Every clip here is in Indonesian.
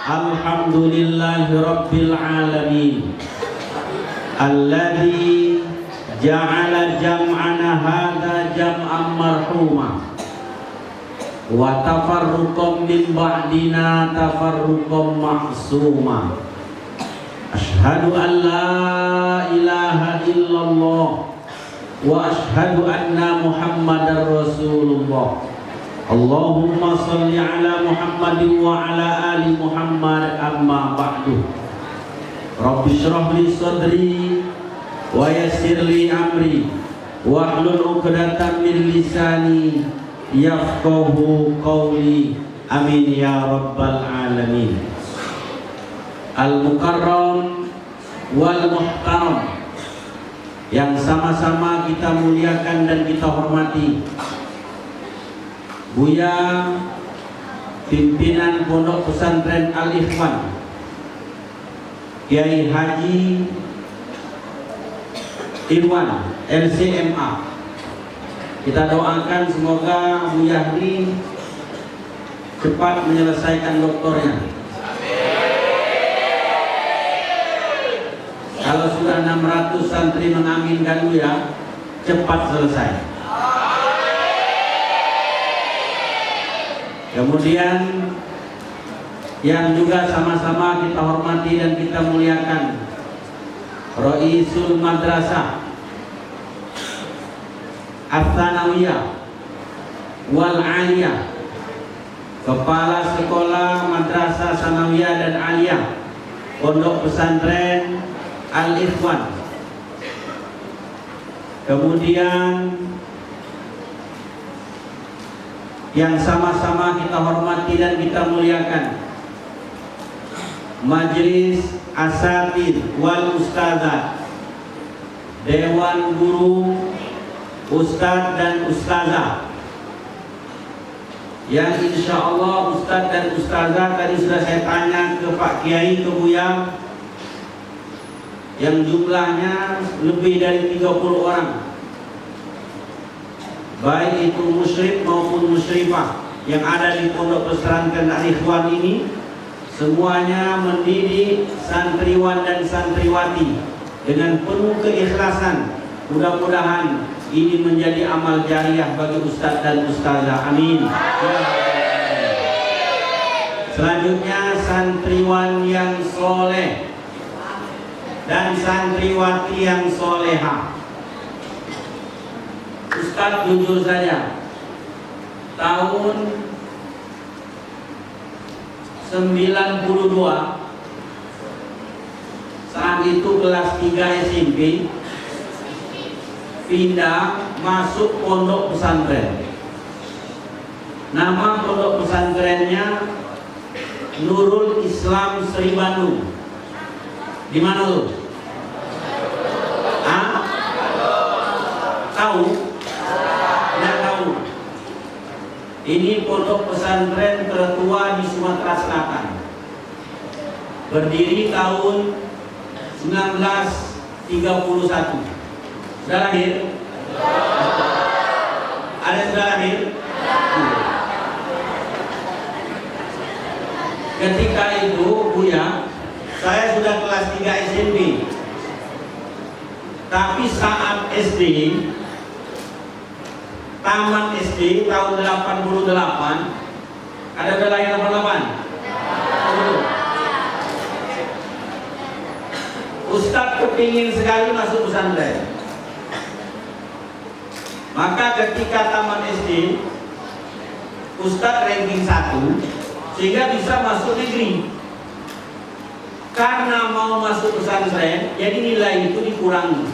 Alhamdulillahi Rabbil Alamin Alladhi ja'ala jam'ana hadha jam'an marhuma wa tafarruqam min ba'dina tafarruqam ma'suma. Ashhadu an la ilaha illallah wa ashhadu anna Muhammadar Rasulullah. Allahumma salli ala Muhammadin wa ala ali Muhammad, amma ba'du. Rabbi shrah li sadri wa yassir li amri wahlul 'uqdatam min lisani yafqahu qawli. Amin ya rabbal alamin. Al-mukarram wal muhtaram, yang sama-sama kita muliakan dan kita hormati, Buya pimpinan Pondok Pesantren Al-Ikhwan Kiai Haji Irwan LCMA. Kita doakan semoga Buya ini cepat menyelesaikan doktornya. Kalau sudah 600 santri mengaminkan Buya, cepat selesai. Kemudian yang juga sama-sama kita hormati dan kita muliakan, Raisul Madrasah Ats-Tsanawiyah wal 'Aliyah, Kepala Sekolah Madrasah Tsanawiyah dan 'Aliyah Pondok Pesantren Al-Ikhwan. Kemudian yang sama-sama kita hormati dan kita muliakan, Majelis Asatidz wal Ustadzah, Dewan Guru Ustadz dan Ustazah, yang insya Allah Ustadz dan Ustazah tadi sudah saya tanya ke Pak Kiai, ke Buya, yang jumlahnya lebih dari 30 orang, baik itu musyrik maupun musyrifah yang ada di Pondok Pesantren Al-Ikhwan ini, semuanya mendidik santriwan dan santriwati dengan penuh keikhlasan. Mudah-mudahan ini menjadi amal jariah bagi Ustadz dan Ustazah. Amin. Selanjutnya santriwan yang soleh dan santriwati yang solehah. Ustadz jujur saja, tahun 92 saat itu kelas 3 SMP pindah masuk pondok pesantren. Nama pondok pesantrennya Nurul Islam Sri Bandung. Di mana tuh? Tahu? Tidak tahu. Ini pondok pesantren tertua di Sumatera Selatan. Berdiri tahun 1931. Sudah lahir? Ada sudah lahir? Ketika itu Buya, saya sudah kelas 3 SMP. Tapi saat SD, taman SD tahun 88, ada lahir 88? Ustadz kepingin sekali masuk pesantren. Maka ketika taman SD, Ustadz ranking 1, sehingga bisa masuk negeri. Karena mau masuk pesantren, jadi nilai itu dikurangi,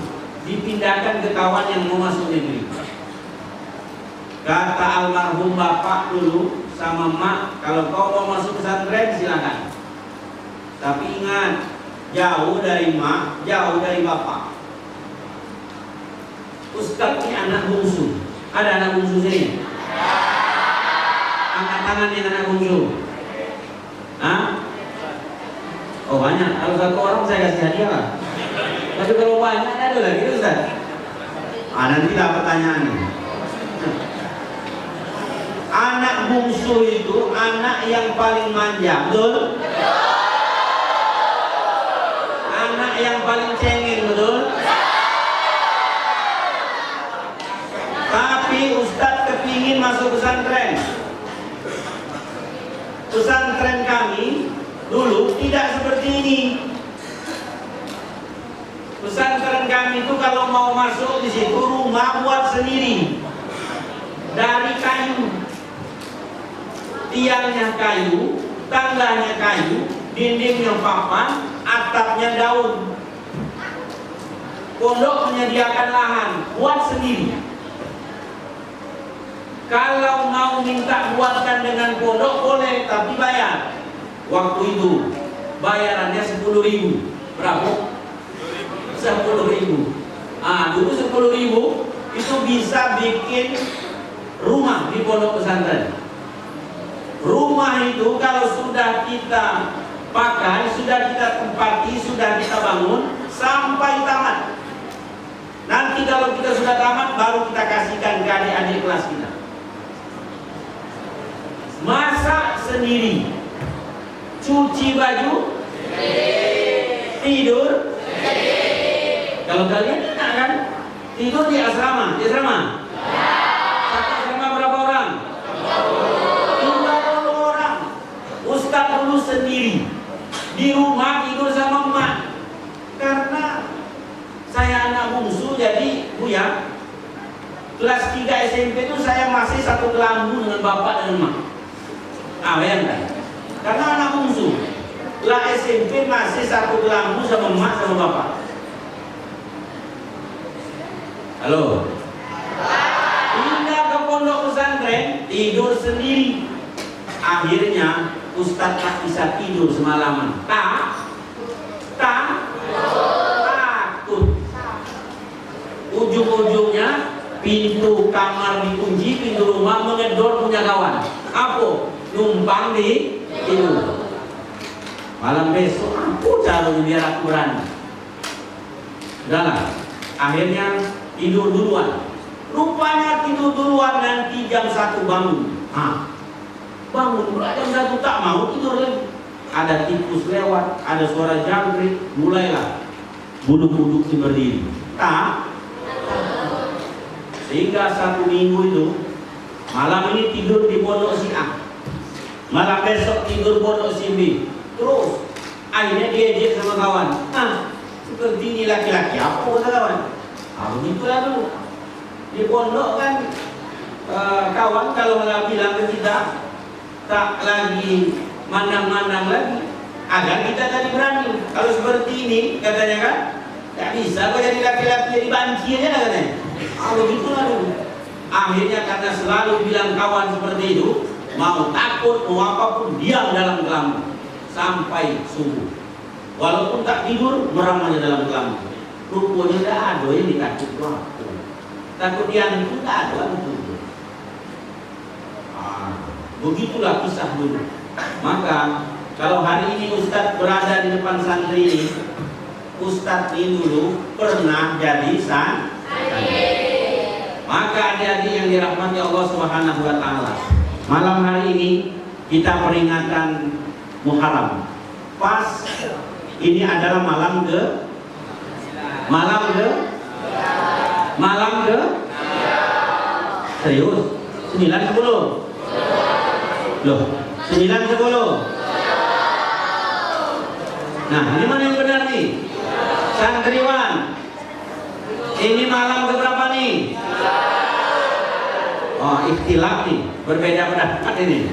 dipindahkan ke kawan yang mau masuk negeri. Kata almarhum bapak dulu sama mak, kalau kau mau masuk pesantren silakan. Tapi ingat, jauh dari mak, jauh dari bapak. Ustadz ini anak bungsu. Ada anak bungsu sini? Angkat tangan yang anak bungsu. Hah? Oh banyak. Kalau satu orang saya kasih hadiah lah. Tapi kalau banyak ada lagi Ustaz. Nanti dapat pertanyaannya. Anak bungsu itu anak yang paling manja, betul? yang paling cengeng, betul? Tapi Ustadz kepingin masuk pesantren. Pesantren kami dulu tidak seperti ini. Pesantren kami itu kalau mau masuk di situ rumah buat sendiri dari kayu, tiangnya kayu, tangganya kayu, dindingnya papan, atapnya daun. Pondok menyediakan lahan buat sendiri. Kalau mau minta buatkan dengan pondok boleh, tapi bayar. Waktu itu bayarannya 10.000. Berapa? 10.000. Dulu 10.000 itu bisa bikin rumah di pondok pesantren. Rumah itu kalau sudah kita pakai, sudah kita tempati, sudah kita bangun sampai tamat. Nanti kalau kita sudah tamat baru kita kasihkan ke adik-adik kelas kita. Masak sendiri, cuci baju, tidur. Kalau kalian enak kan? Tidur di asrama, Satu asrama berapa orang? 20 orang. Ustadz dulu sendiri di rumah tidur sama emak. Karena saya anak bungsu, jadi Buya kelas 3 SMP itu saya masih satu kelambu dengan bapak dan emak. Bayangkan, karena anak bungsu kelas SMP masih satu kelambu sama emak sama bapak. Halo. Pindah ke pondok pesantren, tidur sendiri. Akhirnya Ustadz tak bisa tidur semalaman. Takut. Ujung-ujungnya pintu kamar dikunci, pintu rumah mengedor punya kawan. Apa? Numpang di tidur. Malam besok aku caranya biar aku berani. Udahlah. Akhirnya tidur duluan. Rupanya tidur duluan, nanti jam 1 bangun. Bangun jam 1 tak mau tidur lagi. Ada tikus lewat, ada suara jangkrik, mulailah buduk-buduk berdiri. Sehingga 1 minggu itu malam ini tidur di pondok si A, malam besok tidur pondok si B. Terus akhirnya diejek sama kawan. Seperti ini laki-laki apa kata kawan? Begitulah dulu. Di pondok kan kawan kalau bilang ke kita tak lagi mandang-mandang lagi, agar kita tadi berani. Kalau seperti ini katanya kan, tak bisa kok jadi laki-laki jadi banci aja katanya. Begitulah dulu. Akhirnya karena selalu bilang kawan seperti itu, mau takut mau apapun diam dalam kelambu sampai subuh. Walaupun tak tidur, merem aja dalam kelambu. Rupanya tidak ada yang ditakut waktu. Takut yang itu tidak ada itu. Begitulah kisah dulu. Maka kalau hari ini Ustadz berada di depan santri ini, Ustadz ini dulu pernah jadi santri. Maka adik-adik yang dirahmati Allah Subhanahu wa Ta'ala, malam hari ini kita peringatan Muharram. Pas ini adalah malam ke serius 9-10 loh 9-10. Nah, ini mana yang benar nih? Santriwan, ini malam keberapa nih? Ikhtilaf nih, berbeda pendapat ini.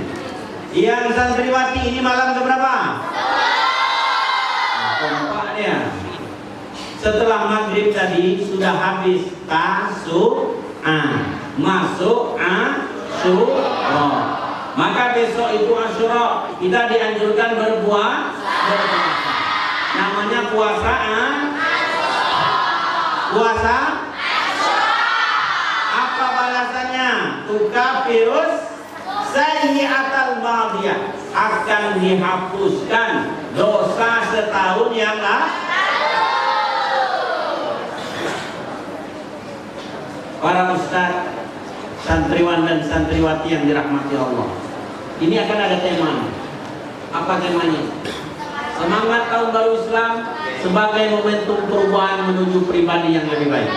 Yang santriwati ini malam keberapa? Kompak dia. Setelah maghrib tadi sudah habis masuk Asyura. Maka besok itu Asyura, kita dianjurkan berpuasa. Namanya puasa apa balasannya? Tukafirus sayyi'atal madiyah, akan dihapuskan dosa setahun yang lalu. Para ustaz, santriwan dan santriwati yang dirahmati Allah, ini akan ada tema. Apa temanya? Semangat tahun baru Islam sebagai momentum perubahan menuju pribadi yang lebih baik.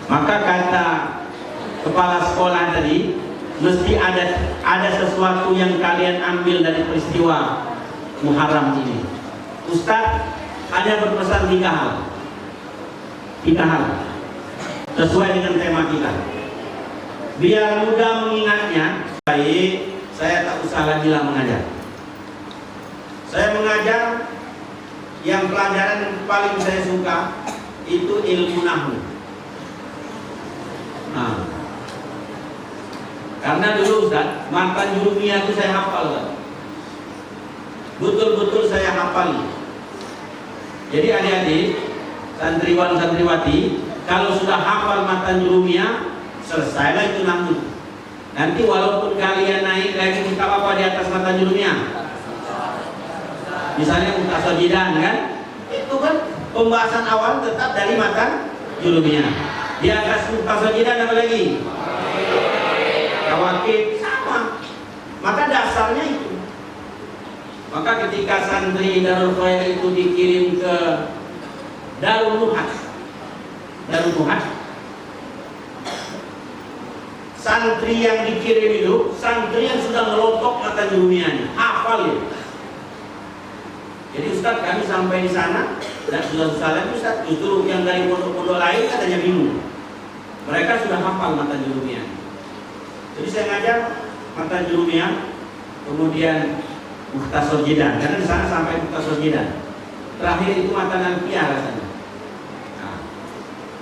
Maka kata kepala sekolah tadi, mesti ada sesuatu yang kalian ambil dari peristiwa Muharram ini. Ustaz hanya berpesan 3 hal. 3 hal sesuai dengan tema kita. Biar mudah mengingatnya. Baik, saya tak usah lagi lah mengajar. Saya mengajar yang pelajaran yang paling saya suka itu ilmu nahwu. Nah, karena dulu Ustaz, mata jurumiyah itu saya hafal Ustaz. Betul-betul saya hafal. Jadi adik-adik, santriwan santriwati, kalau sudah hafal mata jurumiyah, selesailah itu nahwu. Nanti walaupun kalian naik lagi kita apa di atas mata jurumiyah, misalnya mutasajidan kan, itu kan pembahasan awal tetap dari mata jurumiyah. Di atas mutasajidan apa lagi? Kawakib sama. Maka dasarnya itu. Maka ketika santri Darul Khair itu dikirim ke Darul Nuhat, santri yang dikirim itu santri yang sudah ngelotok mata jurumiyahnya, hafal ya. Jadi Ustaz, kami sampai di sana dan sudah lagi Ustaz, justru yang dari pondok-pondok lain katanya bingung. Mereka sudah hafal mata jurumiyah. Jadi saya ngajar mata jurumiyah, kemudian Mukhtasar Jidan, karena di sana sampai Mukhtasar Jidan. Terakhir itu mata Nalfiyah rasanya. Nah,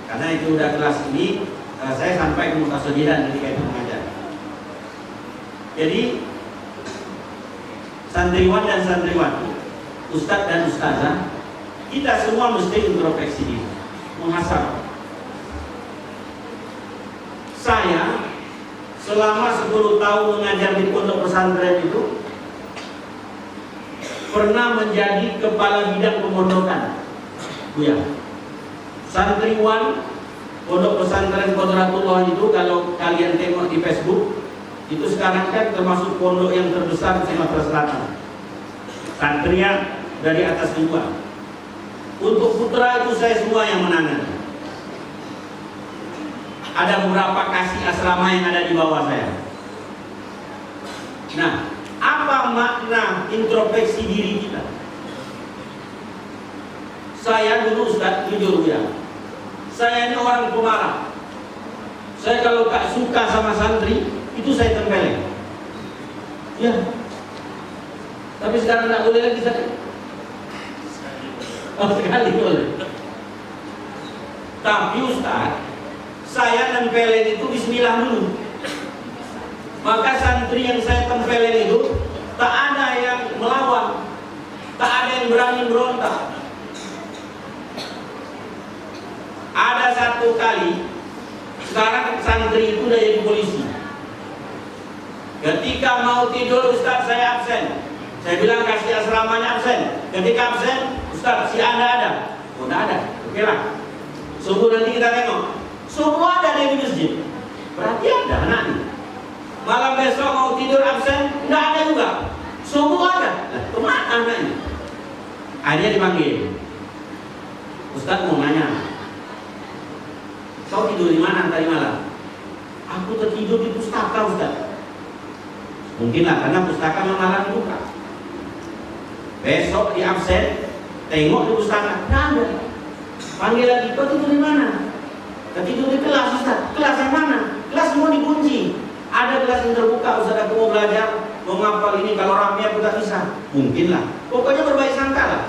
karena itu udah kelas ini, saya sampai ke Mukhtasar Jidan ketika itu mengajar. Jadi santriwan dan santriwati, ustadz dan ustazah, kita semua mesti introspeksi diri, muhasabah. Saya selama 10 tahun mengajar di pondok pesantren itu pernah menjadi kepala bidang pemondokan, Buya. Santriwan pondok pesantren Qudratullah itu, kalau kalian tengok di Facebook, itu sekarang kan termasuk pondok yang terbesar di Sumatera Selatan. Santrinya dari atas 2. Untuk putra itu saya semua yang menangani. Ada beberapa kasih asrama yang ada di bawah saya. Nah, apa makna introspeksi diri kita? Saya dulu Ustaz, jujur ya, saya ini orang pemarah. Saya kalau gak suka sama santri, itu saya tempelin. Ya. Tapi sekarang gak boleh lagi saya. Oh, sekali boleh. Tapi Ustaz, saya tempelin itu bismillah dulu. Maka santri yang saya tempelin itu tak ada yang melawan, tak ada yang berani berontak. Ada satu kali, sekarang santri itu udah jadi polisi. Ketika mau tidur Ustaz saya absen. Saya bilang kasih asramanya absen. Ketika absen, Ustaz si Anda ada? Oh tidak ada, oke lah. Subuh nanti kita tengok. Subuh ada di masjid. Berarti ada anaknya. Malam besok mau tidur absen, tidak ada juga. Subuh ada. Nah, kemana anaknya? Akhirnya dipanggil. Ustaz mau nanya, kau tidur di mana tadi malam? Aku tertidur di pustaka Ustaz. Mungkinlah karena pustaka memang malam dibuka. Besok di absen, tengok di pustaka, tidak ada. Panggil lagi, kau tidur di mana? Tidur di kelas Ustaz. Kelas yang mana? Kelas semua dikunci. Ada kelas yang terbuka, Ustaz aku mau belajar, mau ngapal ini, kalau ramai aku tak bisa. Mungkin lah. Pokoknya berbaik sangka lah.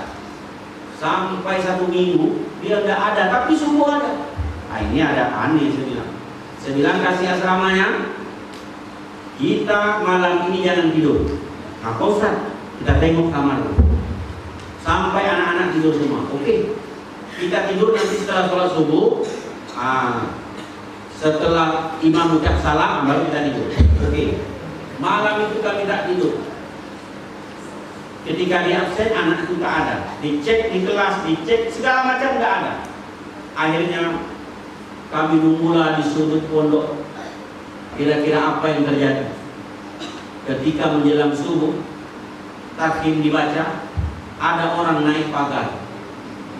Sampai 1 minggu dia tidak ada, tapi semua ada. Nah, ini ada aneh saya bilang. Saya bilang kasih asramanya, kita malam ini jangan tidur. Nah, Ustaz, kita tengok kamar sampai anak-anak tidur semua. Oke. Kita tidur nanti setelah sholat subuh. Setelah imam ucap salam baru kita tidur. Oke. Malam itu kami tak tidur. Ketika di absen anak itu tak ada. Dicek di kelas, dicek segala macam tak ada. Akhirnya kami memulai di sudut pondok. Kira-kira apa yang terjadi? Ketika menjelang subuh, takhim dibaca, ada orang naik pagar.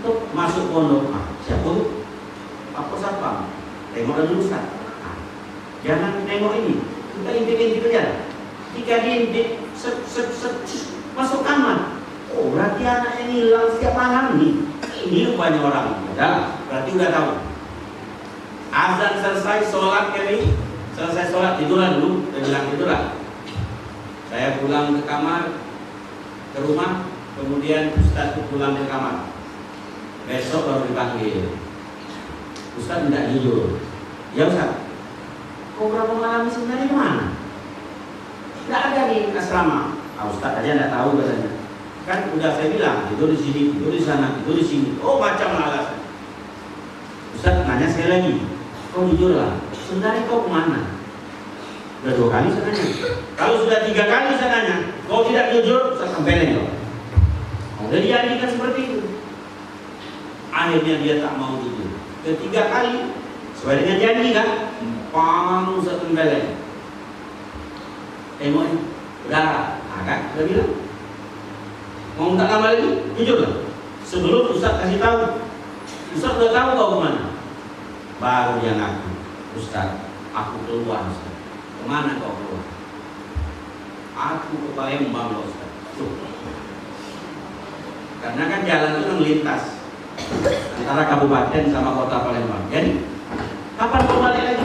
Tuh, masuk pondok. Siapa tuh? Apa satpam? Tengok dulu Ustaz. Jangan nengok ini. Kita intip-intip aja. Jika diintip, masuk kamar. Oh, berarti anaknya hilang setiap malam nih. Ini rupanya orang. Udah, berarti udah tahu. Azan selesai, sholat kali. Selesai sholat, tidurlah dulu. Saya bilang tidurlah. Saya pulang ke kamar, ke rumah. Kemudian Ustaz pulang ke kamar. Besok baru dipanggil. Ustaz tidak jujur. Ya Ustaz, kok berapa malam sebenarnya kemana? Tidak ada di asrama. Ustaz aja tidak tahu katanya. Kan udah saya bilang, tidur di sini, tidur di sana, tidur di sini. Oh macam alasan. Ustaz nanya sekali lagi, kau jujur lah. Sebenarnya kau kemana? Sudah 2 kali saya nanya. Kalau sudah 3 kali saya nanya, kau tidak jujur, saya kembali kau. Udah dijanjikan seperti itu. Akhirnya dia tak mau jujur. Ketiga kali, sesuai dengan janji kan? Pang satu kembali. Tengok ini, udah, kan? Udah bilang. Mau tak lama lagi, jujur lah. Sebelum Ustaz kasih tahu, Ustaz udah tahu kau kemana. Baru dia ngaku, Ustaz, aku keluar Ustaz. Kemana kau keluar? Aku ke Palembang loh Ustaz. Karena kan jalan itu melintas antara kabupaten sama kota Palembang. Jadi kapan kau balik lagi?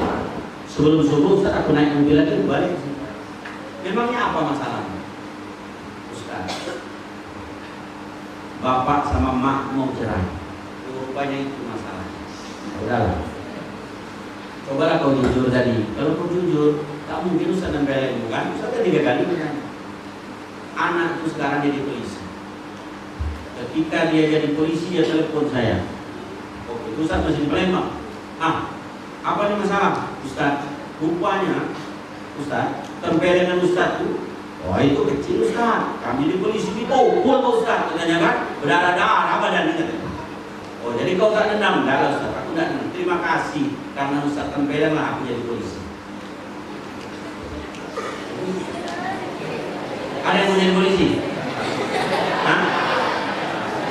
Sebelum subuh Ustaz aku naik mobil lagi balik. Memangnya apa masalahnya? Ustaz, bapak sama mak mau cerai. Rupanya itu masalahnya. Udahlah. Cobalah kau jujur tadi. Kalau kau jujur, tak mungkin Ustaz nempelin bukan? Ustaz kan 3 kali bertanya. Anak itu sekarang jadi polisi. Ketika dia jadi polisi, dia telepon saya. Oh, itu Ustaz masih di Palembang. Apa nih masalah? Ustaz, rupanya Ustaz, tempelengan Ustaz itu, oh itu kecil Ustaz. Kami di polisi dipukul Ustaz, katanya kan, berdarah-darah badan ini. Oh jadi kau tak dendam? Enggak lah Ustaz, aku tidak dendam. Terima kasih karena Ustaz tempelen lah aku jadi polisi. Ada yang mau jadi polisi? Hah?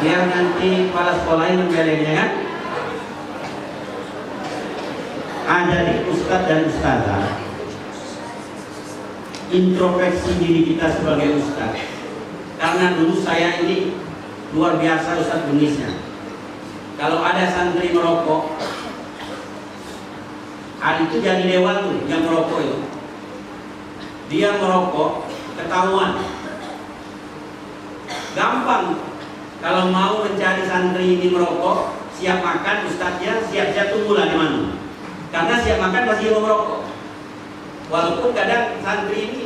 Biar nanti kepala sekolah yang membelennya kan? Jadi Ustaz dan Ustazah, introspeksi diri kita sebagai Ustaz. Karena dulu saya ini luar biasa Ustaz jenisnya. Kalau ada santri merokok, itu jadi dewan tuh yang merokok itu. Dia merokok, ketahuan. Gampang. Kalau mau mencari santri ini merokok, siap makan Ustaznya, siap-siap tunggulah di mana. Karena siap makan masih mau merokok. Walaupun kadang santri ini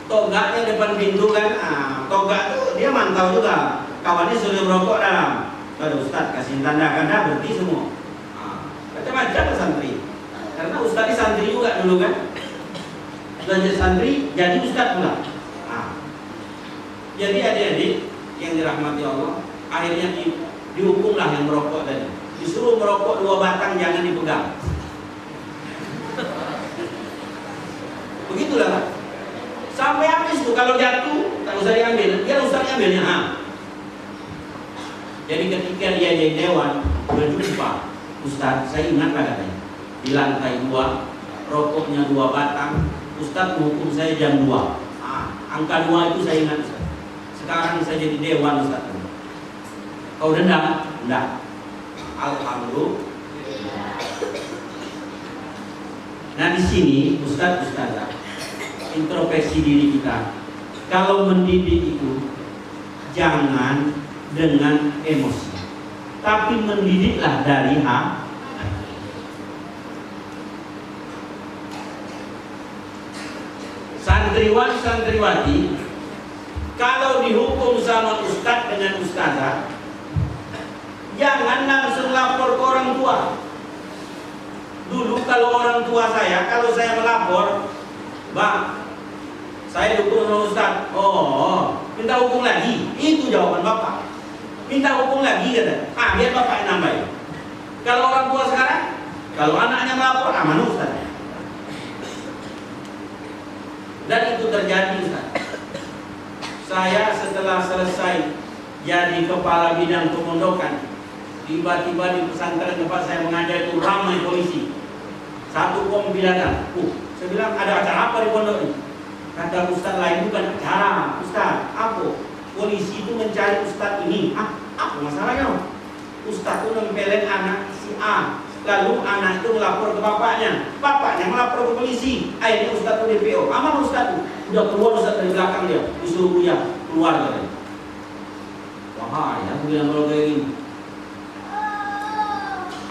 togaknya depan pintu kan, togak tuh dia mantau juga. Kawannya suruh merokok dalam. Kalau Ustaz kasih tanda-tanda berhenti semua. Macam-macam santri. Karena Ustaz ini santri juga dulu kan. Belajar santri jadi Ustaz pula. Jadi adik-adik yang dirahmati Allah, akhirnya dihukumlah yang merokok tadi. Disuruh merokok 2 batang, jangan dipegang. Begitulah Pak. Sampai habis tuh, kalau jatuh tak usah diambil, dia Ustaz ambilnya. Jadi ketika dia jadi dewan berjumpa Ustaz, saya ingat katanya di lantai 2 rokoknya 2 batang, Ustaz menghukum saya jam 2. Angka 2 itu saya ingat Ustaz. Sekarang saya jadi dewan Ustaz. Kau dendam? Enggak. Alhamdulillah. Nah di sini Ustazah, introspeksi diri kita. Kalau mendidik itu jangan dengan emosi, tapi mendidiklah dari hati. Santriwan santriwati kalau dihukum sama Ustaz dengan Ustazah, jangan langsung lapor ke orang tua. Dulu kalau orang tua saya, kalau saya melapor, Bang, saya dukung sama Ustaz. Oh, minta hukum lagi. Itu jawaban Bapak. Minta hukum lagi kata. Biar Bapak yang nambahin. Kalau orang tua sekarang, kalau anaknya melapor, aman Ustaz. Dan itu terjadi Ustaz. Saya setelah selesai jadi kepala bidang pemondokan, Tiba-tiba di pesantren tempat saya mengajar itu ramai polisi. Satu kompi datang. Saya bilang, ada acara apa di pondok ini? Kata ustaz lain, bukan acara. Ustaz, apa? Polisi itu mencari ustaz ini. Apa masalahnya? Ustaz itu nempelin anak si A. Lalu anak itu melapor ke bapaknya. Bapaknya melapor ke polisi. Akhirnya ustaz itu DPO. Aman ustaz itu. Udah keluar ustaz dari belakang dia. Disuruh Buya keluar katanya. Wah, ya aku bilang kalau kayak gini.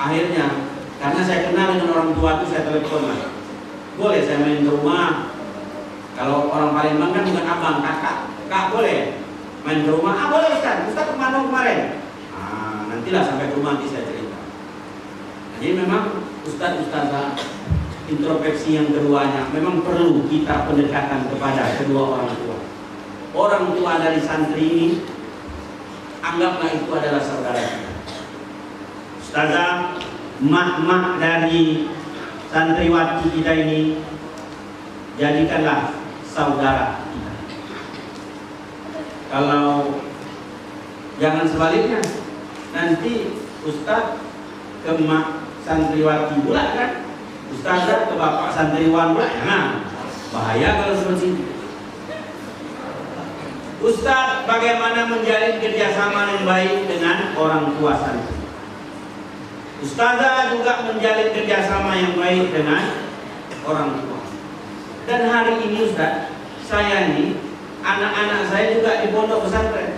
Akhirnya, karena saya kenal dengan orang tua itu, saya telepon lah. Boleh saya main ke rumah? Kalau orang Palembang kan bukan abang, kakak. Kak boleh main ke rumah? Boleh Ustaz. Ustaz kemana kemarin? Nantilah sampai ke rumah nanti saya cerita. Jadi memang Ustaz-ustazah introspeksi yang keduanya memang perlu kita pendekatan kepada kedua orang tua. Orang tua dari santri ini, anggaplah itu adalah saudara kita. Ustazah, mak-mak dari santriwati kita ini, jadikanlah saudara kita. Kalau jangan sebaliknya, nanti ustaz ke mak santriwati pula kan, ustazah ke bapak santriwan pula, jangan. Bahaya kalau seperti itu. Ustaz bagaimana menjalin kerjasama yang baik dengan orang tua santri. Ustazah juga menjalin kerjasama yang baik dengan orang tua. Dan hari ini Ustaz, saya ini, anak-anak saya juga di pondok pesantren.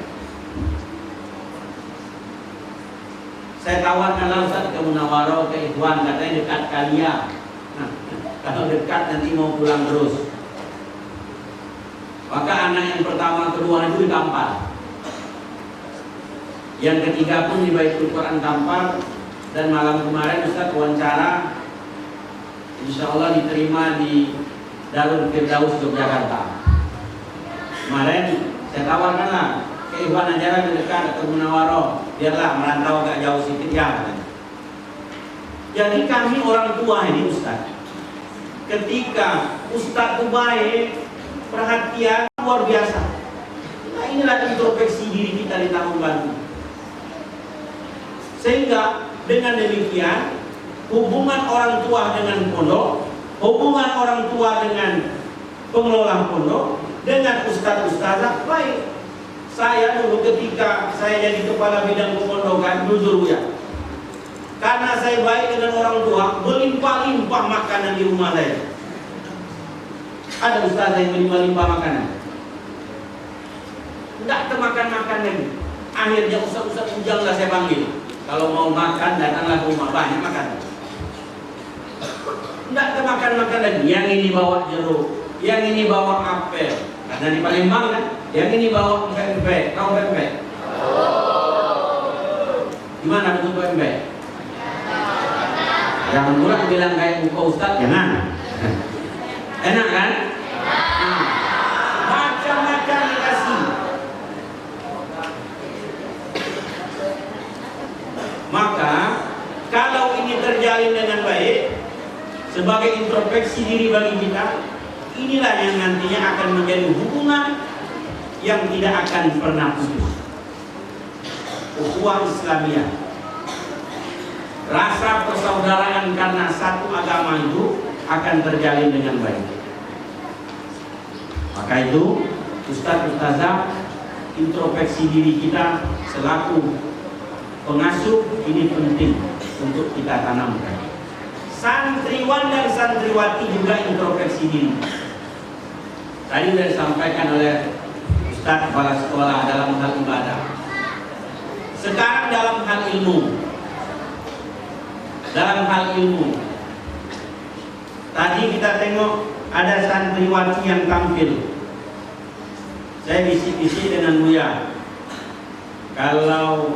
Saya tawarkanlah Ustaz ke Munawarah, ke Ikhwan, katanya dekat Kalia. Nah, kalau dekat nanti mau pulang terus. Maka anak yang pertama, kedua itu di Kampar. Yang ketiga pun di Baitul Quran Kampar. Dan malam kemarin Ustaz wawancara, insya Allah diterima di Darul Firdaus Yogyakarta. Kemarin saya tawarkan lah ke Ikhwan Ajaran dekat atau Munawarah, biarlah merantau agak jauh sedikit ya. Jadi kami orang tua ini Ustaz, ketika Ustaz itu baik, perhatian luar biasa. Nah, inilah introspeksi diri kita di tahun baru. Sehingga dengan demikian, hubungan orang tua dengan pondok, hubungan orang tua dengan pengelola pondok, dengan ustaz-ustazah baik. Saya dulu ketika saya jadi kepala bidang pemondokan, jujur ya, karena saya baik dengan orang tua, berlimpah-limpah makanan di rumah saya. Ada ustazah yang berlimpah-limpah makanan, tidak termakan-makan lagi. Akhirnya ustaz-ustaz ujang lah saya panggil. Kalau mau makan, datanglah ke rumah, banyak makan. Tidak termakan-makan lagi. Yang ini bawa jeruk, yang ini bawa apel. Karena di Palembang kan, yang ini bawa pempek. Tahu pempek? Gimana bentuk pempek? Jangan pula bilang kayak muka ustaz, jangan. Enak kan? Macam-macam dikasih. Maka kalau ini terjalin dengan baik sebagai introspeksi diri bagi kita, inilah yang nantinya akan menjadi hubungan yang tidak akan pernah putus. Ukhuwah Islamiyah, rasa persaudaraan karena satu agama itu akan terjalin dengan baik. Maka itu Ustaz-ustazah, introspeksi diri kita selaku pengasuh ini penting untuk kita tanamkan. Santriwan dan santriwati juga introspeksi diri. Tadi sudah disampaikan oleh Ustaz kepala sekolah dalam hal ibadah. Sekarang dalam hal ilmu. Dalam hal ilmu. Tadi kita tengok ada santriwati yang tampil. Saya bisik-bisik dengan Buya. Kalau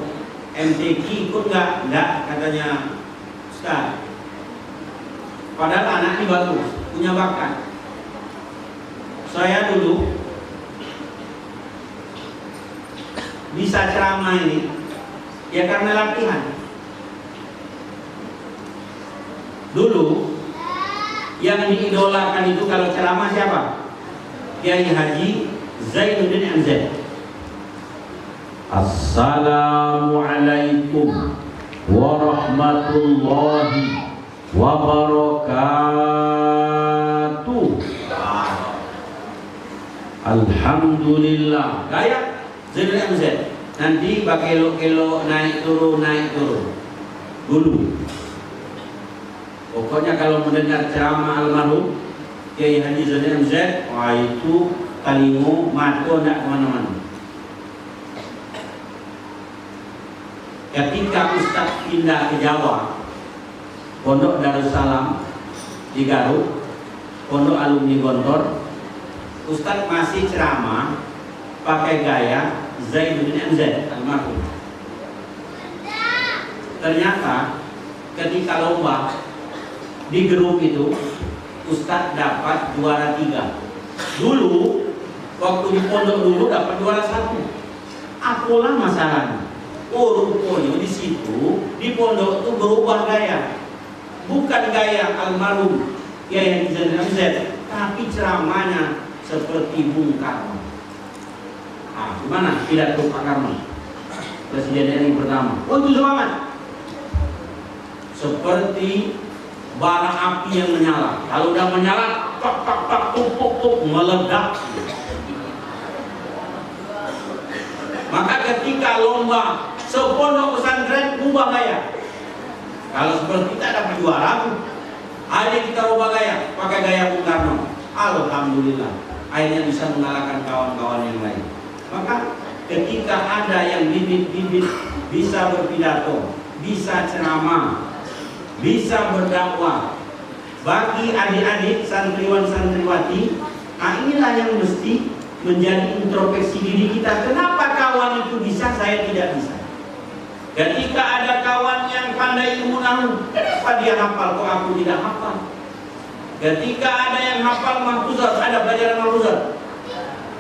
MTQ ikut enggak katanya Ustaz. Padahal anak ini bagus, punya bakat. Saya dulu bisa ceramah ini ya karena latihan. Dulu yang diidolakan itu kalau ceramah siapa? Kiai Haji Zainuddin MZ. Assalamualaikum warahmatullahi wabarakatuh. Alhamdulillah. Gaya Zainul MZ. Nanti pakai kelo naik turun dulu. Pokoknya kalau mendengar ceramah almarhum Kiai Haji Zainul MZ, wah itu talingo mata tidak kemana-mana. Ketika Ustaz pindah ke Jawa, Pondok Darussalam di Garut, Pondok Alumni Gontor, Ustaz masih ceramah pakai gaya Zainul MZ almarhum. Ternyata ketika lomba di grup itu Ustaz dapat juara 3. Dulu waktu di pondok dulu dapat juara 1. Apalah masalahnya? Rupanya di situ di pondok itu berubah gaya. Bukan gaya almarhum Kiai Haji Zainul MZ, tapi ceramahnya seperti Bung Karno. Gimana pidato Pak Karno, Presiden RI pertama? Itu semangat. Seperti bara api yang menyala. Kalau udah menyala, tak, tumpuk, meledak. Maka ketika lomba sepondok pesantren ubah gaya. Kalau seperti kita dapat juara, akhirnya kita ubah gaya, pakai gaya Bung Karno. Alhamdulillah, akhirnya bisa mengalahkan kawan-kawan yang lain. Maka ketika ada yang bibit-bibit bisa berpidato, bisa ceramah, bisa berdakwah bagi adik-adik santriwan-santriwati, inilah yang mesti menjadi introspeksi diri kita. Kenapa kawan itu bisa, saya tidak bisa? Ketika ada kawan yang pandai ilmu nahwu, kenapa dia hafal kok aku tidak hafal? Ketika ada yang hafal mahfuzat, ada pelajaran mahfuzat,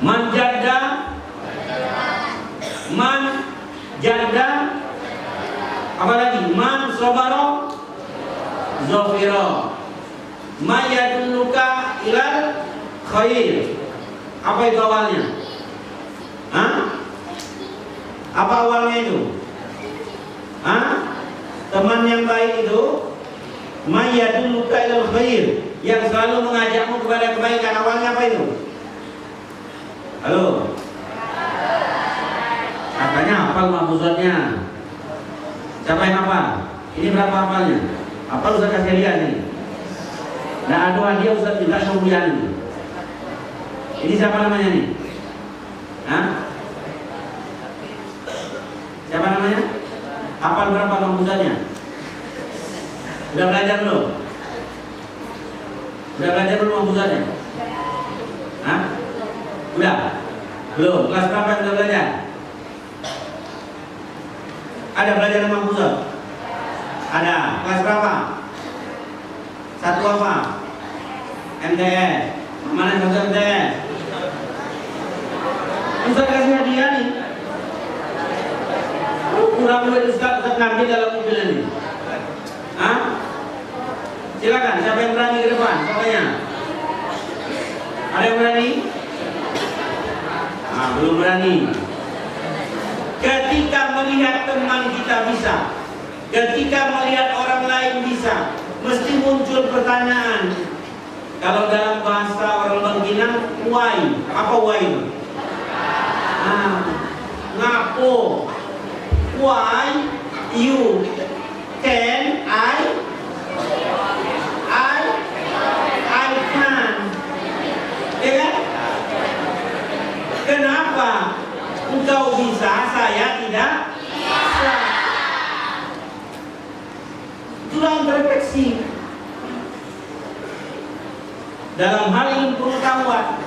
man jada, apa lagi? Man sobaro zofiro, mayadulluka ilal khair. Apa itu awalnya? Apa awalnya itu? Teman yang baik itu mayadulluka ilal khair, yang selalu mengajakmu kepada kebaikan. Awalnya apa itu? Halo? Katanya hafal mahfuzatnya. Siapa yang hafal? Ini berapa hafalnya? Hafal Ustaz kasih lihat nih. Nah, ada hadiah Ustaz minta kemudian ini. Ini siapa namanya nih? Siapa namanya? Hafal berapa mahfuzatnya? Udah belajar belum? Udah belajar belum mahfuzatnya? Udah? Belum? Kelas berapa yang udah belajar? Ada belajar mahfuzat? Ada. Kelas berapa? 1 apa? MTS. Mana yang 1 MTS? Ustaz kasih hadiah nih. Kurang duit Ustaz ngambil dalam mobil ini. Silakan, siapa yang berani ke depan? Pokoknya. Ada yang berani? Belum berani. Ketika melihat teman kita bisa, ketika melihat orang lain bisa, mesti muncul pertanyaan. Kalau dalam bahasa orang Bangkinang, why? Apa why? Ngapo? Why you can I can? Ya kan? Kenapa engkau bisa, saya tidak bisa? Itulah introspeksi. Dalam hal ilmu pengetahuan,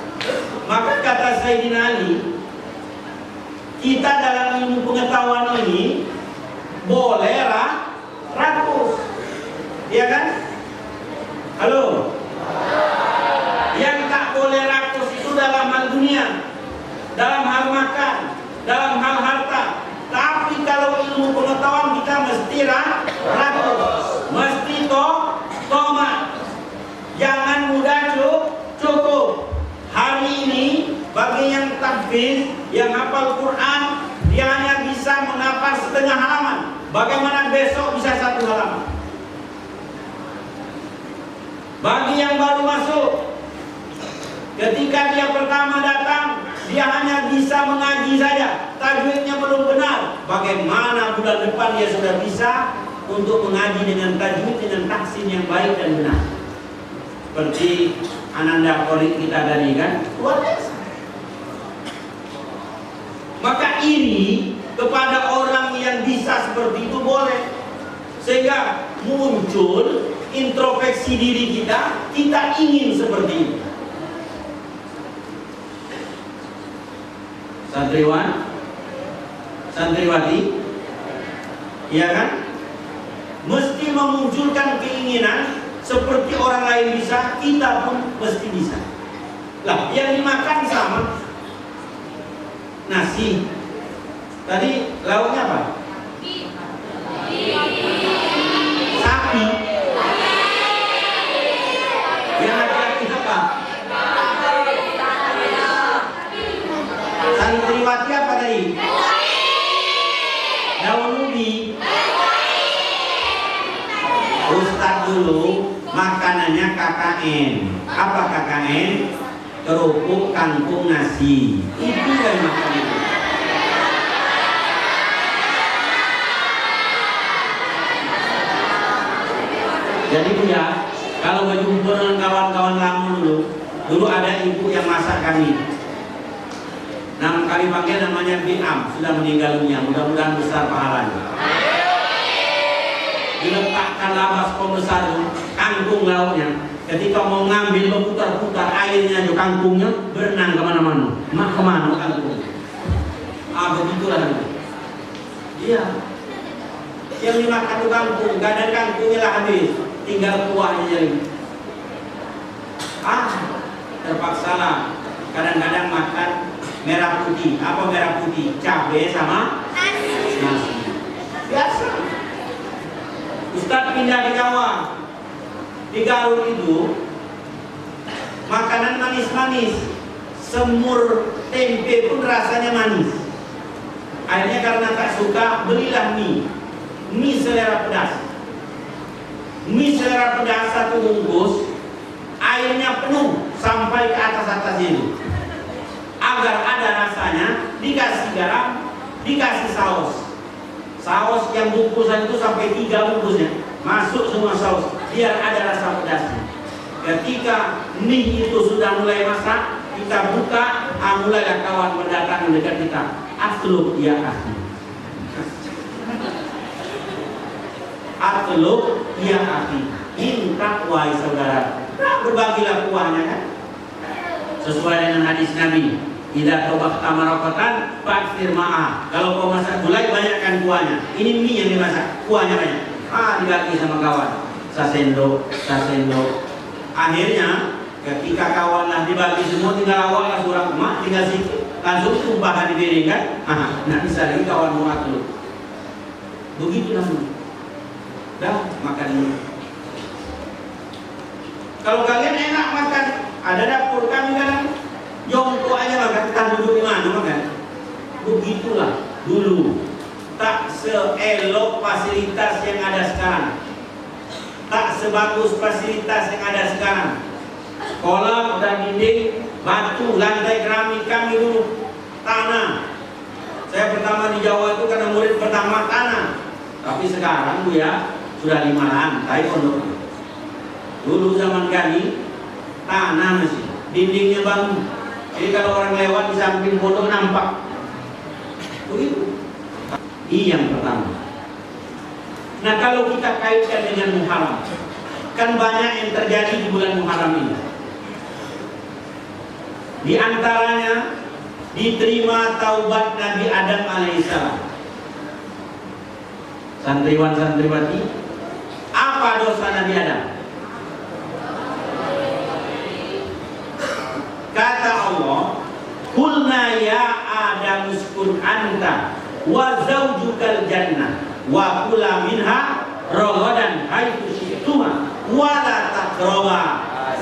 maka kata Sayyidina Ali, kita dalam ilmu pengetahuan ini boleh rakus, ya kan? Halo? Yang tak boleh rakus itu dalam hal dunia, dalam hal makan, dalam hal harta. Tapi kalau ilmu pengetahuan kita mesti rakus, mesti tomat. Jangan mudah cukup. Hari ini bagi yang tahfiz, yang hafal Quran, dia hanya bisa menghafal setengah halaman. Bagaimana besok bisa 1 halaman? Bagi yang baru masuk, ketika dia pertama datang, dia hanya bisa mengaji saja, tajwidnya belum benar. Bagaimana bulan depan dia sudah bisa untuk mengaji dengan tajwid, dengan tahsin yang baik dan benar? Seperti Ananda Qorik kita tadi kan, luar biasa. Maka iri kepada orang yang bisa seperti itu boleh, sehingga muncul introspeksi diri kita ingin seperti itu. Santriwan, santriwati, ya kan? Mesti memunculkan keinginan seperti orang lain bisa, kita pun mesti bisa. Lah, yang dimakan sama. Nasi. Tadi lauknya apa? Sapi. Yang laki-laki apa? Santriwati apa tadi? Daun ubi. Ustaz dulu makanannya KKN. Apa KKN? Kerupuk kangkung nasi. Itu yang makan itu. Jadi Bu ya, kalau berjumpa dengan kawan-kawan lama dulu ada ibu yang masak kami. Kami panggil namanya Bi'am, sudah meninggal dunia, mudah-mudahan besar pahalanya. Diletakkan baskom besar itu, kangkung lauknya. Ketika mau ngambil berputar-putar airnya aja kangkungnya berenang kemana-mana. Kemana kangkung? Begitulah itu. Iya. Yang dimakan itu kangkung, gak ada kangkungnya lah habis, tinggal kuahnya jadi. Terpaksa lah. Kadang-kadang makan merah putih. Apa merah putih? Cabai sama nasi. Biasa. Ustadz pindah di Jawa. Di Garut itu makanan manis-manis, semur tempe pun rasanya manis. Akhirnya karena tak suka, belilah mie selera pedas. Mie selera pedas 1 bungkus, airnya penuh sampai ke atas itu. Agar ada rasanya, dikasih garam, dikasih saus. Saus yang bungkusan itu sampai 3 bungkusnya, masuk semua saus, biar ada rasa pedasnya. Ketika mie itu sudah mulai masak, kita buka, mulailah kawan mendatang mendekat kita. Atluk ya akhi. Atluk ya akhi. Minta wahai saudara. Berbagilah kuahnya kan. Sesuai dengan hadis Nabi. Idza tabaqta maraqatan fa'ksir ma'ah. Kalau kau masak gulai, banyakkan kuahnya. Ini mie yang dimasak, kuahnya banyak. Dibagi sama kawan. Sasendok. Akhirnya ketika kawan lah dibagi semua, tinggal awak lah seorang emak, tinggal sikit, langsung tumpah di piring kan. Nak bisa lagi kawan muat dulu. Begitu namanya. Dah makan dulu. Kalau kalian enak makan, ada dapur kami kan, jongkok aja makan, kita duduk di mana makan. Begitulah dulu. Tak seelok fasilitas yang ada sekarang, tak sebagus fasilitas yang ada sekarang. Sekolah udah dinding batu, lantai keramik, kami dulu tanah. Saya pertama di Jawa itu karena murid pertama tanah. Tapi sekarang Bu ya, sudah 5 lantai pondok. Dulu zaman kami tanah masih, dindingnya bambu. Jadi kalau orang lewat di samping pondok nampak. Begitu. Ini yang pertama. Nah, kalau kita kaitkan dengan Muharram, kan banyak yang terjadi di bulan Muharram ini. Di antaranya diterima taubat Nabi Adam alaihissalam. Santriwan santriwati, apa dosa Nabi Adam? Kata Allah, "Qulna ya Adam uskun anta wa zaujukal jannah wa kula minha ragadan haitsu syi'tuma wa la taqraba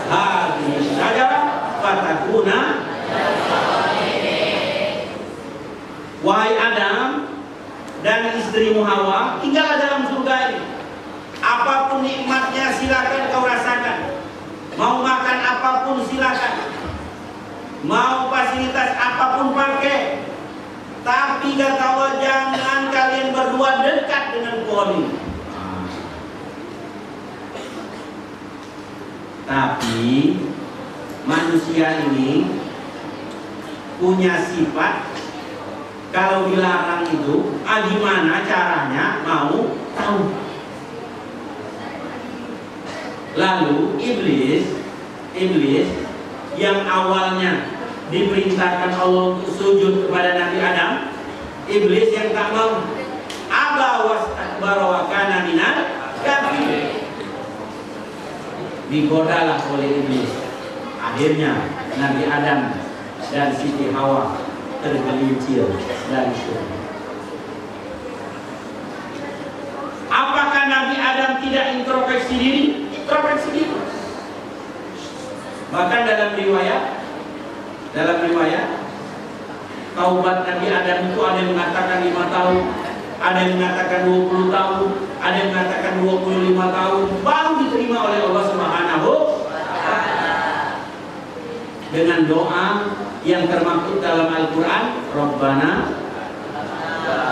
hadhihi syajarah fatakuna." Wahai Adam, dan istrimu Hawa, tinggallah dalam surga ini. Apapun nikmatnya silakan kau rasakan. Mau makan apapun silakan. Mau fasilitas apapun pakai. Tapi kata Allah, jangan kalian berdua dekat dengan pohon ini. Tapi manusia ini punya sifat, kalau dilarang itu, gimana caranya mau tahu. Lalu iblis yang awalnya diperintahkan Allah untuk sujud kepada Nabi Adam, iblis yang tak mau, aba wastakbara wa kana minal kafirin. Digodalah oleh iblis. Akhirnya Nabi Adam dan Siti Hawa tergelincir dari surga. Apakah Nabi Adam tidak introspeksi diri? Introspeksi diri. Bahkan dalam riwayat taubat Nabi Adam itu ada yang mengatakan 5 tahun, ada yang mengatakan 20 tahun, ada yang mengatakan 25 tahun, baru diterima oleh Allah Subhanahu wa Ta'ala. Dengan doa yang termaktub dalam Al-Quran, Rabbana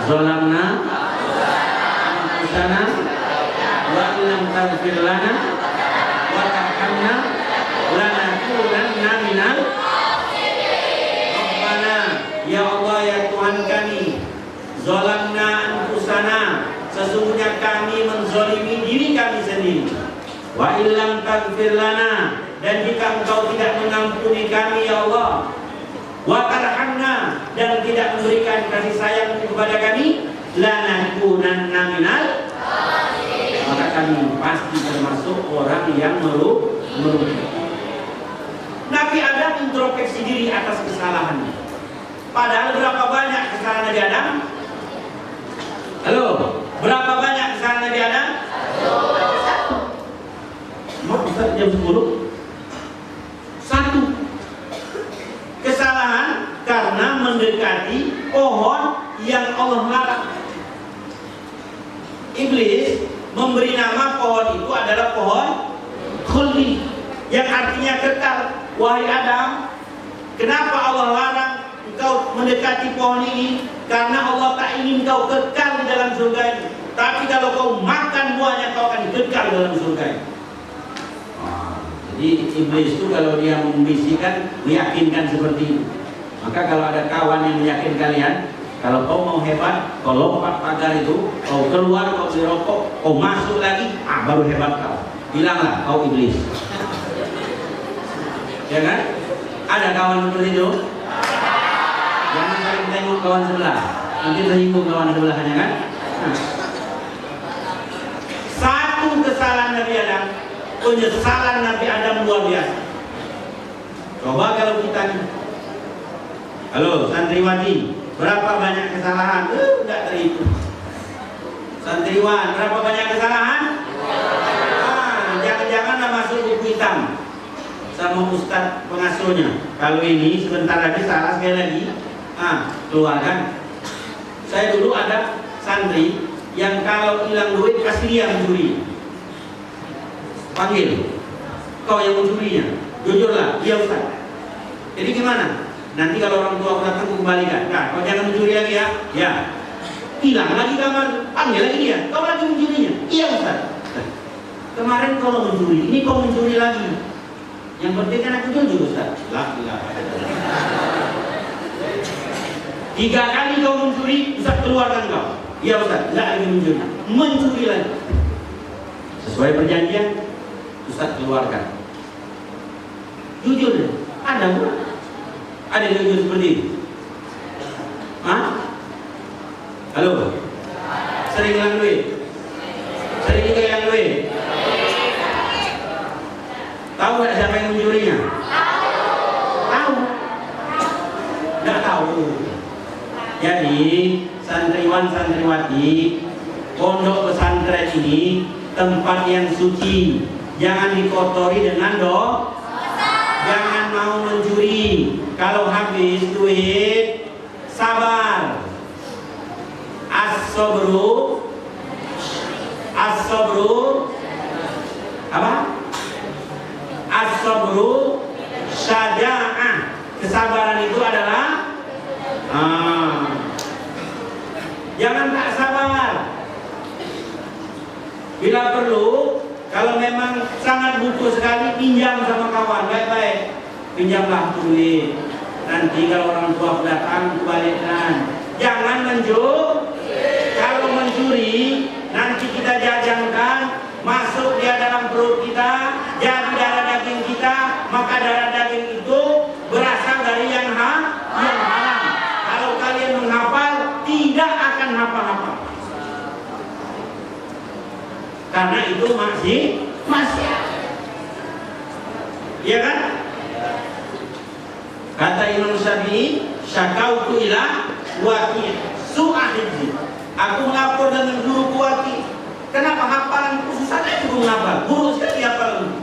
Zolamna Anfusana wa illam taghfir lana wa tarhamna lanakunanna minal khasirin. Rabbana, ya Allah ya Tuhan kami, Zolamna Anfusana, sesungguhnya kami menzolimi diri kami sendiri. Wa illam taghfir lana, dan jika Engkau tidak mengampuni kami ya Allah, wa tarhamna, dan tidak memberikan kasih sayang kepada kami, lanakunanna minal khasirin, maka kami pasti termasuk orang yang merugi. Nabi Adam introspeksi diri atas kesalahannya. Padahal berapa banyak kesalahan Nabi Adam? Halo, berapa banyak kesalahan Nabi Adam? Satu. Mau Ustaz jam 10? Satu. Kesalahan karena mendekati pohon yang Allah larang. Iblis memberi nama pohon itu adalah pohon khuldi, yang artinya kekal. Wahai Adam, kenapa Allah larang engkau mendekati pohon ini? Karena Allah tak ingin kau kekal di dalam surga ini. Tapi kalau kau makan buahnya, kau akan kekal dalam surga ini. Jadi iblis itu kalau dia membisikkan, meyakinkan seperti itu. Maka kalau ada kawan yang meyakin kalian, kalau kau mau hebat, kau lompat pagar itu, kau keluar, kau beli rokok, kau masuk lagi, baru hebat kau. Bilanglah kau iblis. Ya kan? Ada kawan seperti itu? Jangan saling tengok kawan sebelah, nanti tersinggung kawan sebelahnya kan? Satu kesalahan Nabi Adam, penyesalan Nabi Adam luar biasa. Coba kalau kita nih, halo santriwati, berapa banyak kesalahan? Tidak terhitung. Santriwan, berapa banyak kesalahan? Jangan-jangan masuk buku hitam sama ustaz pengasuhnya. Kalau ini sebentar lagi salah sekali lagi, keluarkan. Saya dulu ada santri yang kalau hilang duit pasti dia mencuri. Panggil, kau yang mencurinya, jujurlah, dia ustaz. Jadi gimana? Nanti kalau orang tua datang kembalikan. Nah, kau jangan mencuri lagi ya. Ya. Hilang lagi kamar, panggil lagi dia. Kau lagi mencurinya. Iya ustaz. Kemarin kau mencuri, ini kau mencuri lagi. Yang penting kan aku jujur ustaz. Lah. 3 kali kau mencuri, ustaz keluarkan kau. Iya ustaz, tidak lagi mencuri. Mencuri lagi. Sesuai perjanjian, ustaz keluarkan. Jujur, ada pun. Ada yang jujur seperti itu? Halo? Sering hilang duit? Sering juga hilang duit? Tahu nggak siapa yang mencurinya? Tahu? Nggak tahu. Jadi santriwan santriwati, pondok pesantren ini tempat yang suci, jangan dikotori dengan dosa. Jangan mau mencuri. Kalau habis duit, sabar. As-sabru apa? As-sabru syaja'ah. Kesabaran itu adalah jangan tak sabar. Bila perlu, kalau memang sangat butuh sekali, pinjam sama kawan baik-baik. Pinjamlah duit. Nanti kalau orang tua datang, balikkan. Jangan mencuri. Kalau mencuri, nanti kita jajangkan, masuk dia dalam perut kita, jadi darah daging kita, maka darah daging itu berasal dari yang haram. Kalau kalian menghafal, tidak akan hafal-hafal. Karena itu masih. Iya kan? Kata Imam Syafi'i, syakautu ila waqi' su'ahidzi. Aku melapor dengan guru Waqi'. Kenapa hafalanku susah itu menghafal? Guru sekali hafal.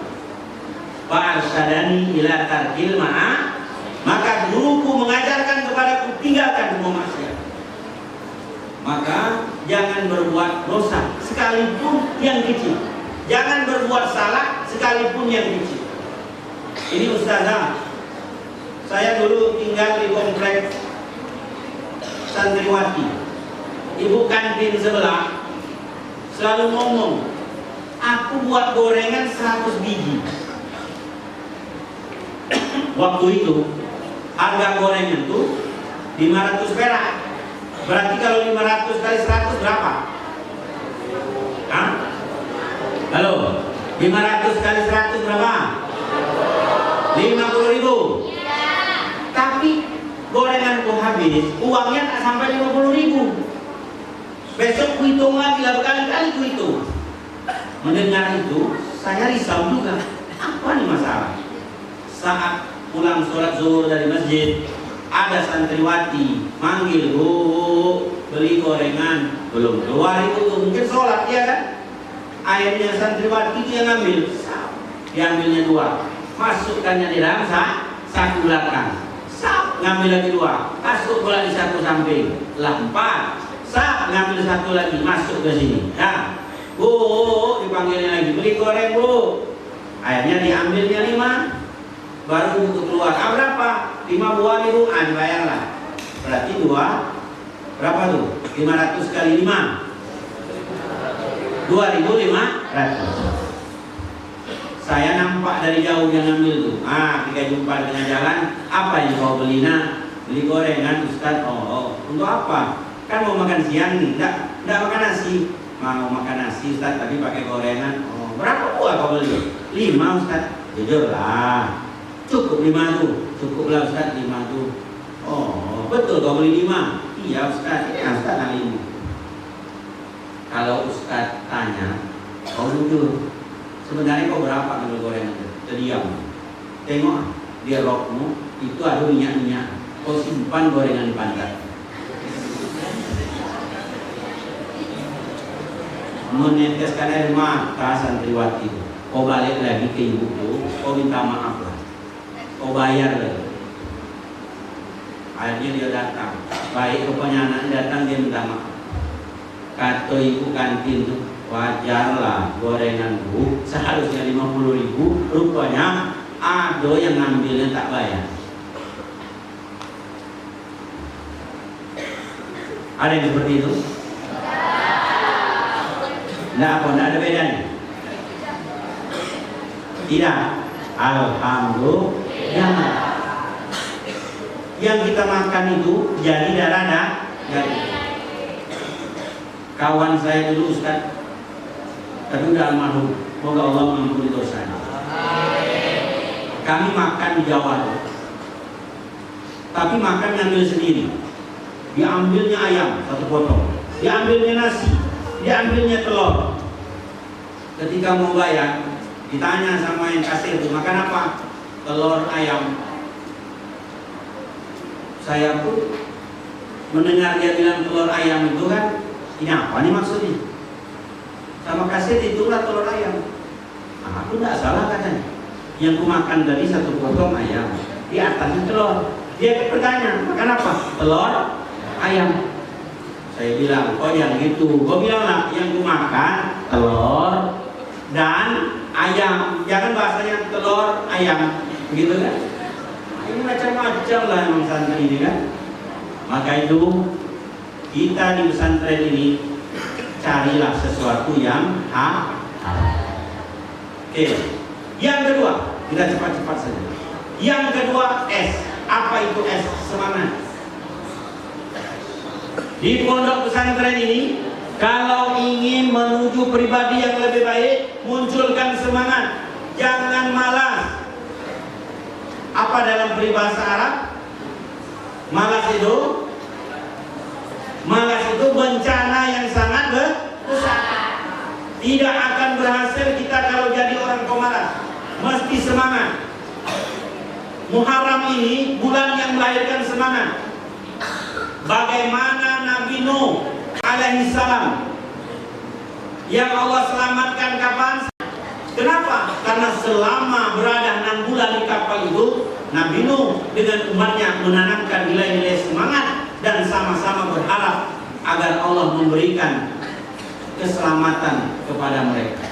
Fa'arsyadani ila tarkil ma'a. Maka guruku mengajarkan kepadaku tinggalkan semua maksiat. Maka jangan berbuat dosa sekalipun yang kecil. Jangan berbuat salah sekalipun yang kecil. Ini ustazah, saya dulu tinggal di kompleks santriwati. Ibu kantin sebelah selalu ngomong, aku buat gorengan 100 biji. Waktu itu harga gorengan tuh 500 perak. Berarti kalau 500 kali 100 berapa? Hah? Halo, 500 kali 100 berapa? 50.000. Tapi gorenganku habis, uangnya tak sampai 50.000. Besok ku hitung lagi, berkali-kali ku hitung. Mendengar itu, saya risau juga. Apa nih masalah? Saat pulang sholat zuhur dari masjid, ada santriwati manggil, Bu, beli gorengan. Belum keluar itu tuh, mungkin sholat ya kan? Akhirnya santriwati itu yang ngambil. Diambilnya 2, masukkannya di dalam saku belakang. Ngambil lagi 2, masuk pula di saku samping. 4, ngambil 1 lagi, masuk ke sini. Nah, Bu, dipanggilnya lagi, beli goreng Bu. Akhirnya diambilnya 5, baru untuk keluar. Berapa? 5 buah nih Bu, dibayarlah. Berarti 2, berapa tuh? 500 kali 5, 2.500. Saya nampak dari jauh dia ngambil tuh. Ketika jumpa di tengah jalan, apa yang kau beli? Beli gorengan Ustaz. Oh, untuk apa? Kan mau makan siang nih, enggak makan nasi. Mau makan nasi Ustaz, tapi pakai gorengan. Oh, berapa buah kau beli? 5 Ustaz. Jujur lah. Cukup 5 tuh. Cukuplah Ustaz 5 tuh. Oh, betul kau beli 5? Iya Ustaz, ini Ustaz ini. Kalau Ustaz tanya, kau jujur. Sebenarnya kau berapa ngambil gorengan itu? Terdiam. Tengok di rokmu itu ada minyak-minyak. Kau simpan gorengan di pantat. Meneteskan air mata santriwati itu. Kau balik lagi ke ibuku, kau minta maaf lah. Kau bayar lagi. Akhirnya dia datang. Baik rupanya anaknya datang, dia minta maaf. Kata ibu kantin tuh, wajarlah gorengan Bu seharusnya 50.000, rupanya ada yang ngambilnya tak bayar. Ada yang seperti itu? Tidak apa, tidak ada bedanya? Tidak. Alhamdulillah. Yang kita makan itu jadi darah daging. Kawan saya dulu Ustaz, tapi udah almarhum, semoga Allah mengampuni dosanya. Kami makan di Jawa tuh, tapi makan ngambil sendiri. Diambilnya ayam 1 potong, diambilnya nasi, diambilnya telur. Ketika mau bayar, ditanya sama yang kasir itu, makan apa? Telur ayam. Saya pun mendengar dia bilang telur ayam itu kan, ini apa nih maksudnya? Sama kasir itulah telur ayam. Aku tidak salah katanya. Yang ku makan tadi 1 potong ayam, di atasnya telur. Dia bertanya, makan apa? Telur ayam. Saya bilang, oh yang gitu. Gue bilang lah, yang gue makan telur dan ayam. Jangan bahasanya telur ayam, begitu kan? Ini macam-macam lah emang santri ini kan. Maka itu kita di pesantren ini carilah sesuatu yang halal. Oke. Yang kedua, kita cepat-cepat saja. Yang kedua, S. Apa itu S? Semangat. Di pondok pesantren ini, kalau ingin menuju pribadi yang lebih baik, munculkan semangat. Jangan malas. Apa dalam peribahasa Arab? Malas itu bencana yang sangat besar. Tidak akan berhasil kita kalau jadi orang pemalas. Mesti semangat. Muharram ini bulan yang melahirkan semangat. Bagaimana Nabi Nuh alaihi salam yang Allah selamatkan kapan? Kenapa? Karena selama berada 6 bulan di kapal itu, Nabi Nuh dengan umatnya menanamkan nilai-nilai semangat dan sama-sama berharap agar Allah memberikan keselamatan kepada mereka.